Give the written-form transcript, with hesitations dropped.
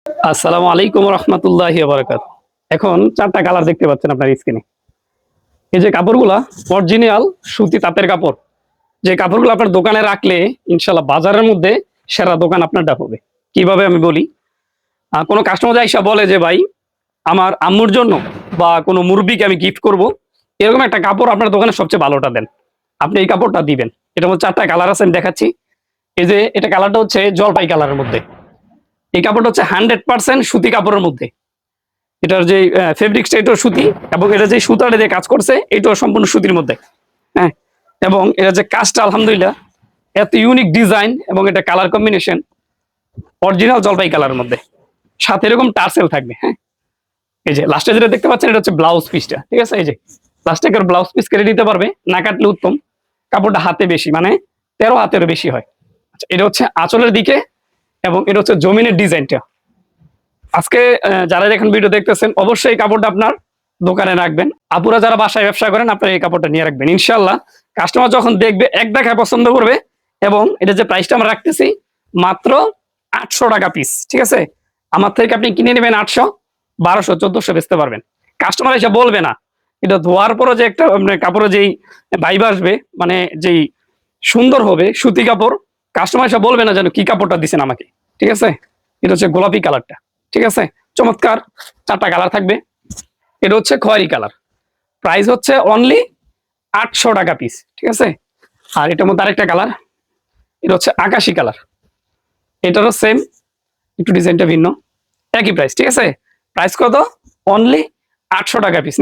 আসসালামু আলাইকুম রহমতুল্লাহি ওয়া বারাকাতুহু। এখন 4টা কালার দেখতে পাচ্ছেন আপনার স্ক্রিনে। এই যে কাপড়গুলা অরিজিনাল সুতি তাঁতের কাপড়। যে কাপড়গুলো আপনার দোকানে রাখলে ইনশাআল্লাহ বাজারের মধ্যে সেরা দোকান আপনারটা হবে। কিভাবে আমি বলি, কোনো কাস্টমার আইসা বলে যে ভাই আমার আম্মুর জন্য বা কোনো মুরব্বিকে আমি গিফট করব। এরকম একটা কাপড় আপনার দোকানে সবচেয়ে ভালোটা দেন। আপনি এই কাপড়টা দিবেন। এটার মধ্যে 4টা কালার আছে আমি দেখাচ্ছি। এই যে এটা কালারটা হচ্ছে জলপাই কালারের মধ্যে। এই কাপড়টা হচ্ছে 100% সুতি কাপড়ের মধ্যে। এটার যে ফেব্রিক্সটা এটাও সুতি এবং এটা যে সুতাটা দিয়ে কাজ করছে এটাও সম্পূর্ণ সুতির মধ্যে। হ্যাঁ, এবং এটা যে কাজটা আলহামদুলিল্লাহ এত ইউনিক ডিজাইন এবং এটা কালার কম্বিনেশন অরিজিনাল জলপাই কালারের মধ্যে, সাথে এরকম টার্সেল থাকবে। হ্যাঁ, এই যে লাস্টে যেটা দেখতে পাচ্ছেন এটা হচ্ছে ব্লাউজ পিসটা, ঠিক আছে? এই যে লাস্টে একটা ব্লাউজ পিস কেটে দিতে পারবে, না কাটলে উত্তম। কাপড়টা হাতে বেশি, মানে 13 হাতেরও বেশি হয়। আচ্ছা, এটা হচ্ছে আঁচলের দিকে এবং এটা হচ্ছে জমিনের ডিজাইনটা। আজকে যারা এখন ভিডিও দেখতেছেন অবশ্যই এই কাপড়টা আপনার দোকানে রাখবেন। আপুরা যারা বাসায় ব্যবসা করেন আপনারা এই কাপড়টা নিয়ে রাখবেন। ইনশাআল্লাহ কাস্টমার যখন দেখবে এক দেখায় পছন্দ করবে। এবং এটা যে প্রাইসটা আমরা রাখতেছি মাত্র 800 টাকা পিস, ঠিক আছে? আমার থেকে আপনি কিনে নেবেন 800, 1200, 1400 বেচতে পারবেন। কাস্টমার এসে বলবে না। এটা ধোয়ার পরও যে একটা মানে কাপড়ে যেই ভাইব আসবে, মানে যেই সুন্দর হবে সুতি কাপড়, কাস্টমার এসে বলবে না যেন কি কাপড়টা দিছেন আমাকে, ঠিক আছে? এটা হচ্ছে গোলাপি কালারটা, ঠিক আছে? চমৎকার 4টা কালার থাকবে। এটা হচ্ছে খয়েরি কালার। প্রাইস হচ্ছে অনলি 800 টাকা পিস, ঠিক আছে? আর এটার মধ্যে আরেকটা কালার, এটা হচ্ছে আকাশি কালার। এটারও সেম, একটু ডিজাইনটা ভিন্ন, একই প্রাইস, ঠিক আছে? প্রাইস কত? অনলি 800 টাকা পিস।